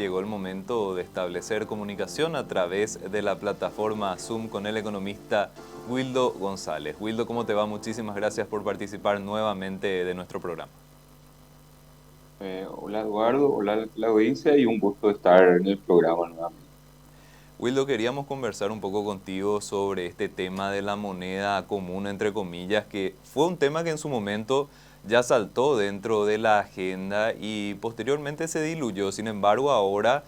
llegó el momento de establecer comunicación a través de la plataforma Zoom con el economista Wildo González. Wildo, ¿cómo te va? Muchísimas gracias por participar nuevamente de nuestro programa. Hola Eduardo, hola la audiencia y un gusto estar en el programa nuevamente. Wildo, queríamos conversar un poco contigo sobre este tema de la moneda común, entre comillas, que fue un tema que en su momento ya saltó dentro de la agenda y posteriormente se diluyó. Sin embargo, ahora,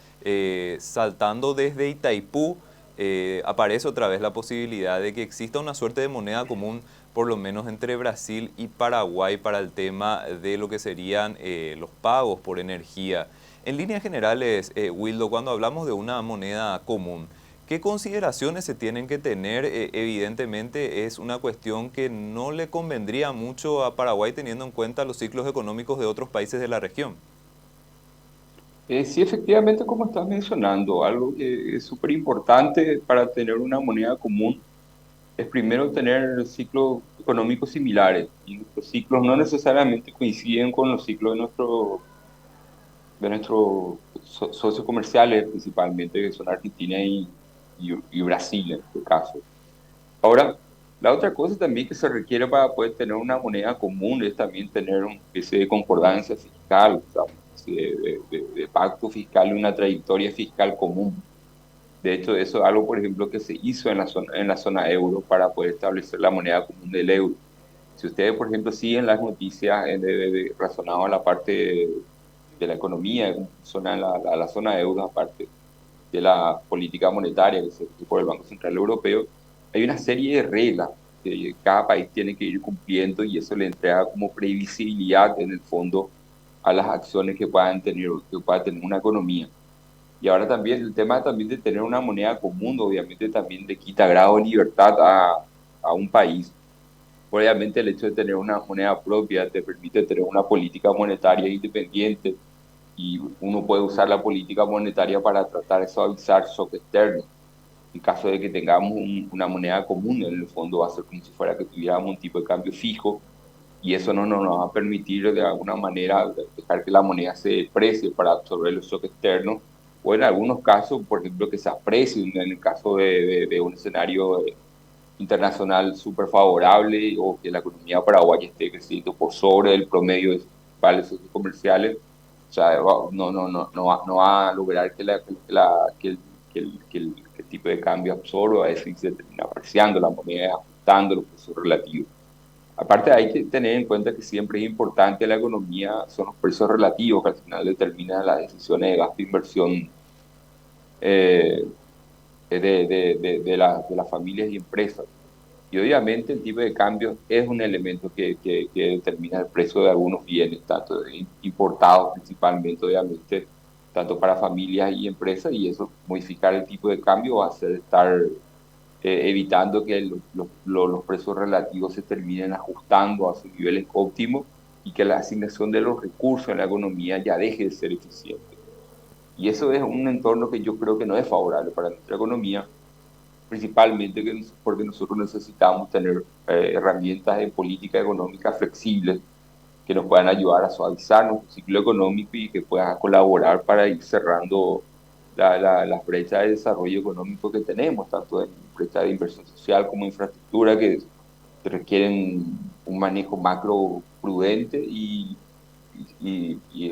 saltando desde Itaipú, aparece otra vez la posibilidad de que exista una suerte de moneda común, por lo menos entre Brasil y Paraguay, para el tema de lo que serían los pagos por energía. En líneas generales, Wildo, cuando hablamos de una moneda común, ¿qué consideraciones se tienen que tener? Evidentemente es una cuestión que no le convendría mucho a Paraguay teniendo en cuenta los ciclos económicos de otros países de la región. Sí, efectivamente, como estás mencionando, algo que es súper importante para tener una moneda común es primero tener ciclos económicos similares. Y nuestros ciclos no necesariamente coinciden con los ciclos de nuestros socios comerciales, principalmente, que son Argentina y Brasil en este caso. Ahora, la otra cosa también que se requiere para poder tener una moneda común es también tener una especie de concordancia fiscal, o sea, una especie de pacto fiscal y una trayectoria fiscal común. De hecho, eso es algo, por ejemplo, que se hizo en la zona euro para poder establecer la moneda común del euro. Si ustedes, por ejemplo, siguen las noticias relacionadas a la parte de la economía, cómo funciona la zona euro, aparte de la política monetaria que se hace por el Banco Central Europeo, hay una serie de reglas que cada país tiene que ir cumpliendo y eso le entrega como previsibilidad en el fondo a las acciones que pueda tener una economía. Y ahora también el tema también de tener una moneda común, obviamente también le quita grado de libertad a un país. Obviamente el hecho de tener una moneda propia te permite tener una política monetaria independiente y uno puede usar la política monetaria para tratar de suavizar shock externos. En caso de que tengamos una moneda común, en el fondo va a ser como si fuera que tuviéramos un tipo de cambio fijo y eso no nos va a permitir de alguna manera dejar que la moneda se deprecie para absorber los shocks externos o en algunos casos, por ejemplo, que se aprecie en el caso de un escenario internacional súper favorable o que la economía paraguaya esté creciendo por sobre el promedio de sus principales socios comerciales. O sea, no va a lograr que el tipo de cambio absorba eso y se termina apreciando la moneda, ajustando los precios relativos. Aparte, hay que tener en cuenta que siempre es importante en la economía son los precios relativos que al final determinan las decisiones de gasto e inversión eh, de las familias y empresas. Y obviamente el tipo de cambio es un elemento que determina el precio de algunos bienes, tanto importados principalmente, obviamente, tanto para familias y empresas, y eso, modificar el tipo de cambio va a ser estar evitando que los precios relativos se terminen ajustando a sus niveles óptimos y que la asignación de los recursos en la economía ya deje de ser eficiente. Y eso es un entorno que yo creo que no es favorable para nuestra economía, principalmente porque nosotros necesitamos tener herramientas de política económica flexibles que nos puedan ayudar a suavizar nuestro ciclo económico y que puedan colaborar para ir cerrando las brechas de desarrollo económico que tenemos, tanto en brechas de inversión social como infraestructura, que requieren un manejo macro prudente y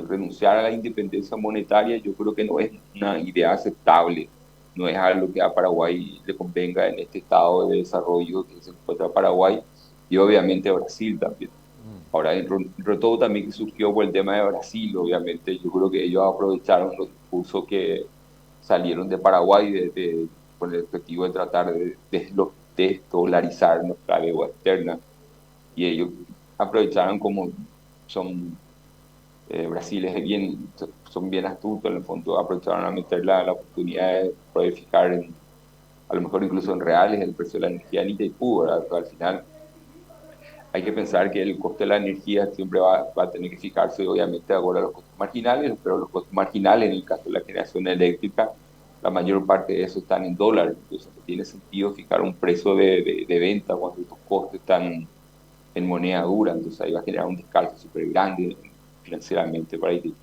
renunciar a la independencia monetaria, yo creo que no es una idea aceptable, no es algo que a Paraguay le convenga en este estado de desarrollo que se encuentra Paraguay y obviamente a Brasil también. Ahora, dentro de todo también que surgió por el tema de Brasil, obviamente yo creo que ellos aprovecharon los discursos que salieron de Paraguay con el objetivo de tratar de desdolarizar nuestra deuda externa y ellos aprovecharon como son Brasil son bien astutos, en el fondo aprovecharon a meter la oportunidad de poder fijar a lo mejor incluso en reales el precio de la energía en Itaipú, ¿verdad? Pero al final hay que pensar que el coste de la energía siempre va a tener que fijarse obviamente ahora a los costos marginales, pero los costos marginales en el caso de la generación eléctrica, la mayor parte de eso están en dólares, entonces no tiene sentido fijar un precio de venta cuando estos costos están en moneda dura, entonces ahí va a generar un descalce súper grande financieramente para Haití.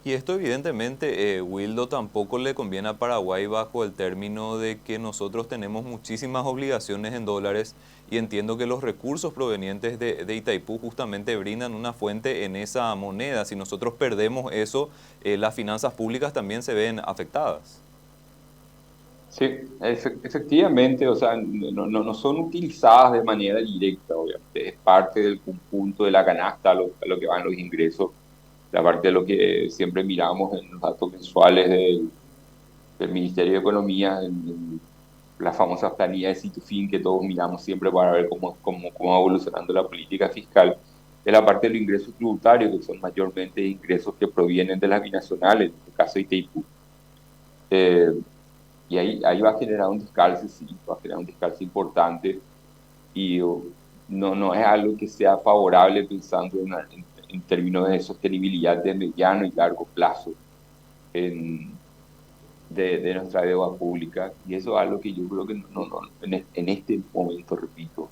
Y esto evidentemente, Wildo, tampoco le conviene a Paraguay bajo el término de que nosotros tenemos muchísimas obligaciones en dólares y entiendo que los recursos provenientes de Itaipú justamente brindan una fuente en esa moneda. Si nosotros perdemos eso, las finanzas públicas también se ven afectadas. Sí, efectivamente, o sea, no son utilizadas de manera directa, obviamente, es parte del conjunto de la canasta a lo que van los ingresos, la parte de lo que siempre miramos en los datos mensuales del Ministerio de Economía, en la famosa planilla de Situfin que todos miramos siempre para ver cómo va evolucionando la política fiscal, de la parte de los ingresos tributarios, que son mayormente ingresos que provienen de las binacionales, en el caso de Itaipú. Eh, y ahí va a generar un descalce, sí, va a generar un descalce importante y no es algo que sea favorable pensando en términos de sostenibilidad de mediano y largo plazo de nuestra deuda pública. Y eso es algo que yo creo que en este momento, repito,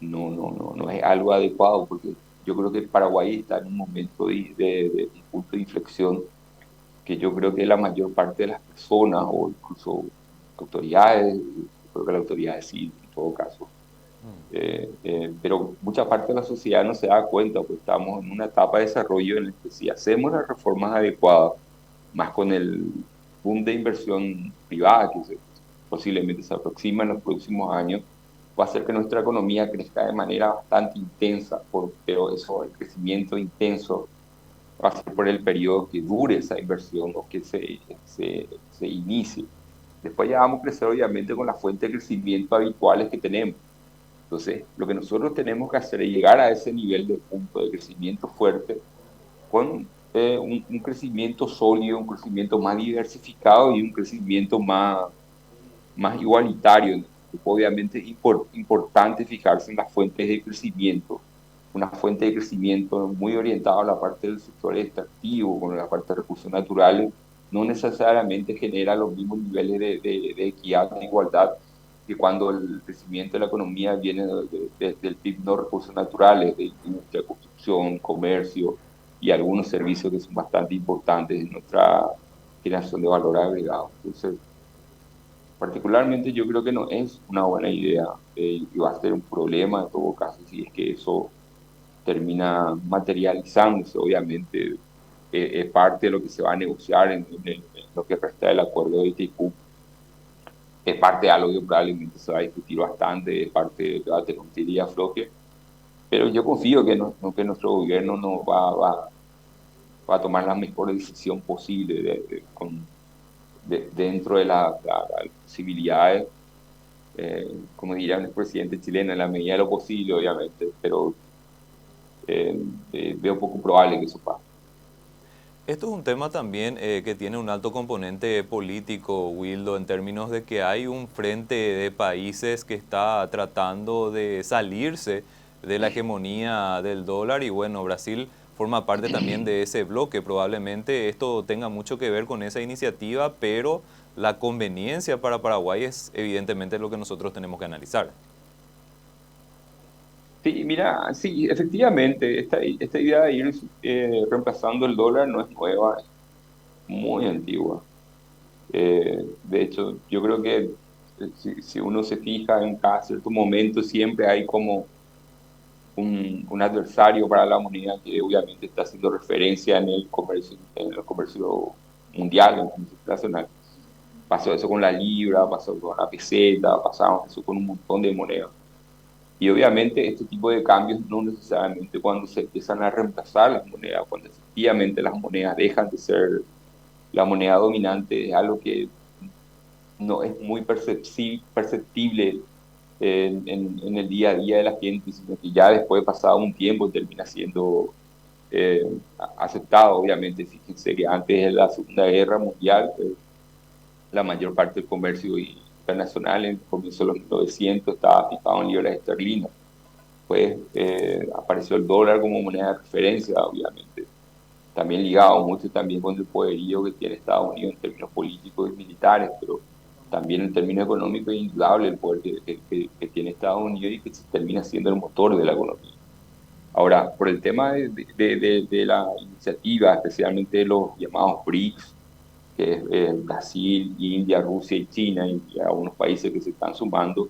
no es algo adecuado porque yo creo que Paraguay está en un momento de un punto de inflexión que yo creo que la mayor parte de las personas o incluso autoridades, creo que las autoridades sí, en todo caso, pero mucha parte de la sociedad no se da cuenta, pues estamos en una etapa de desarrollo en la que si hacemos las reformas adecuadas, más con el boom de inversión privada posiblemente se aproxima en los próximos años, va a hacer que nuestra economía crezca de manera bastante intensa, pero eso, el crecimiento intenso va a ser por el periodo que dure esa inversión o que se inicie. Después ya vamos a crecer obviamente con las fuentes de crecimiento habituales que tenemos. Entonces, lo que nosotros tenemos que hacer es llegar a ese nivel de punto de crecimiento fuerte con un crecimiento sólido, un crecimiento más diversificado y un crecimiento más igualitario. Obviamente es importante fijarse en las fuentes de crecimiento, una fuente de crecimiento muy orientada a la parte del sector extractivo, con la parte de recursos naturales, no necesariamente genera los mismos niveles de equidad e igualdad que cuando el crecimiento de la economía viene del PIB no recursos naturales, de industria, construcción, comercio y algunos servicios que son bastante importantes en nuestra generación de valor agregado. Entonces, particularmente yo creo que no es una buena idea y va a ser un problema en todo caso si es que eso termina materializándose. Obviamente es parte de lo que se va a negociar en lo que resta del acuerdo de Itaipú. Es parte de algo que probablemente se va a discutir bastante, es parte del debate con tirilla afloje, pero yo confío que, que nuestro gobierno no va a tomar la mejor decisión posible dentro de las posibilidades, como diría el presidente chileno, en la medida de lo posible, obviamente, pero veo poco probable que eso pase. Esto es un tema también que tiene un alto componente político, Wildo, en términos de que hay un frente de países que está tratando de salirse de la hegemonía del dólar y bueno, Brasil forma parte también de ese bloque. Probablemente esto tenga mucho que ver con esa iniciativa, pero la conveniencia para Paraguay es evidentemente lo que nosotros tenemos que analizar. Sí, mira, sí, efectivamente, esta idea de ir reemplazando el dólar no es nueva, es muy antigua. De hecho, yo creo que si uno se fija en cada cierto momento, siempre hay como un adversario para la moneda que obviamente está haciendo referencia en el comercio mundial, en el comercio internacional. Pasó eso con la libra, pasó con la peseta, pasamos eso con un montón de monedas. Y obviamente este tipo de cambios no necesariamente cuando se empiezan a reemplazar las monedas, cuando efectivamente las monedas dejan de ser la moneda dominante, es algo que no es muy perceptible en el día a día de la gente, sino que ya después de pasado un tiempo termina siendo eh, aceptado, obviamente. Fíjense que antes de la Segunda Guerra Mundial, la mayor parte del comercio internacional en el comienzo de los 1900 estaba fijado en libras esterlinas. Pues apareció el dólar como moneda de referencia, obviamente. También ligado mucho también con el poderío que tiene Estados Unidos en términos políticos y militares, pero también en términos económicos es indudable el poder que tiene Estados Unidos y que termina siendo el motor de la economía. Ahora, por el tema de la iniciativa, especialmente de los llamados BRICS, que es Brasil, India, Rusia y China, y algunos países que se están sumando,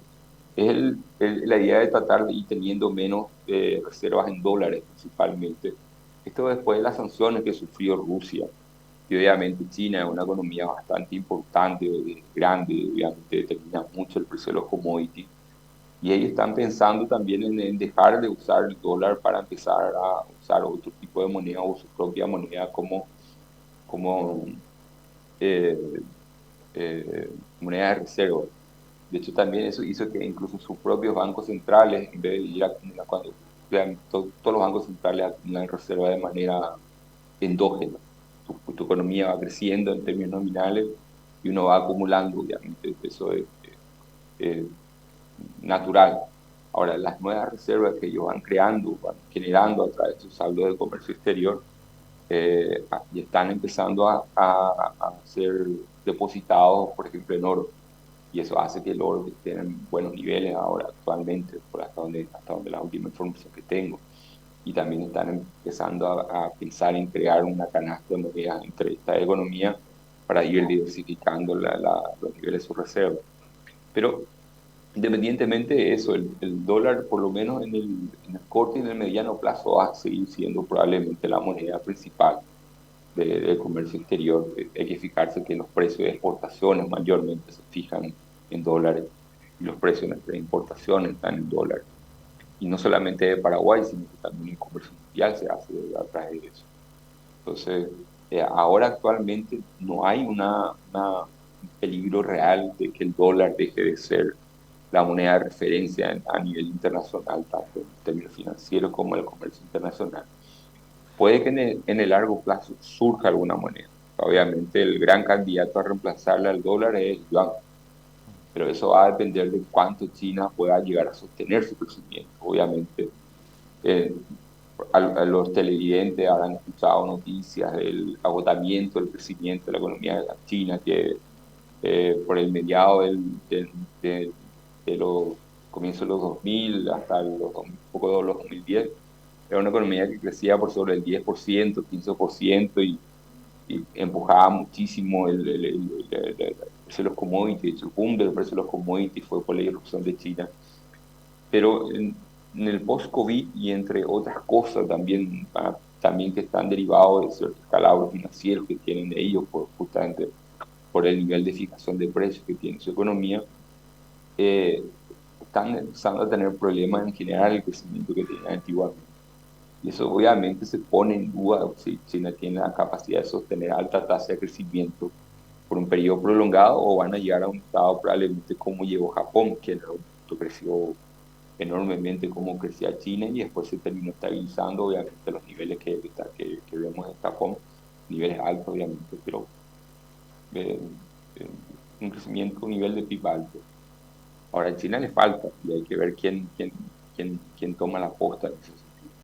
es la idea de tratar de ir teniendo menos reservas en dólares principalmente. Esto después de las sanciones que sufrió Rusia, y obviamente China es una economía bastante importante, grande, obviamente determina mucho el precio de los commodities, y ellos están pensando también en dejar de usar el dólar para empezar a usar otro tipo de moneda o su propia moneda como eh, moneda de reserva. De hecho, también eso hizo que incluso sus propios bancos centrales, en vez de ir a acumular, cuando vean, todos los bancos centrales acumulan reserva de manera endógena. Tu economía va creciendo en términos nominales y uno va acumulando, obviamente, eso es eh, natural. Ahora, las nuevas reservas que ellos van creando, van generando a través de su saldo de comercio exterior, y están empezando a ser depositados, por ejemplo, en oro. Y eso hace que el oro esté en buenos niveles ahora, actualmente, por hasta donde la última información que tengo. Y también están empezando a pensar en crear una canasta de monedas entre esta economía para ir diversificando los niveles de sus reservas. Pero independientemente de eso, el dólar, por lo menos en el corto y en el mediano plazo, va a seguir siendo probablemente la moneda principal del comercio exterior. Hay que fijarse que los precios de exportaciones mayormente se fijan en dólares y los precios de nuestras importaciones están en dólares. Y no solamente de Paraguay, sino que también el comercio mundial se hace a través de eso. Entonces, ahora actualmente no hay un peligro real de que el dólar deje de ser la moneda de referencia a nivel internacional, tanto en términos financieros como en el comercio internacional. Puede que en el largo plazo surja alguna moneda. Obviamente el gran candidato a reemplazarle al dólar es el yuan, pero eso va a depender de cuánto China pueda llegar a sostener su crecimiento. Obviamente, eh, a los televidentes habrán escuchado noticias del agotamiento del crecimiento de la economía de la China, que por el mediado de los comienzos de los 2000 hasta un poco de los 2010, era una economía que crecía por sobre el 10%, 15%, y empujaba muchísimo el precio de los commodities. El boom del precio de los commodities fue por la irrupción de China. Pero en el post-COVID y entre otras cosas también, también que están derivados de ciertos calabros financieros que tienen ellos, justamente por el nivel de fijación de precios que tiene su economía, eh, están empezando a tener problemas en generar el crecimiento que tenían antiguamente. Y eso obviamente se pone en duda si China tiene la capacidad de sostener alta tasa de crecimiento por un periodo prolongado, o van a llegar a un estado probablemente como llegó Japón, que en algún momento creció enormemente como crecía China y después se terminó estabilizando, obviamente, los niveles que vemos en Japón, niveles altos, obviamente, pero eh, eh, un crecimiento, un nivel de PIB alto. Ahora, a China le falta y hay que ver quién toma la posta en ese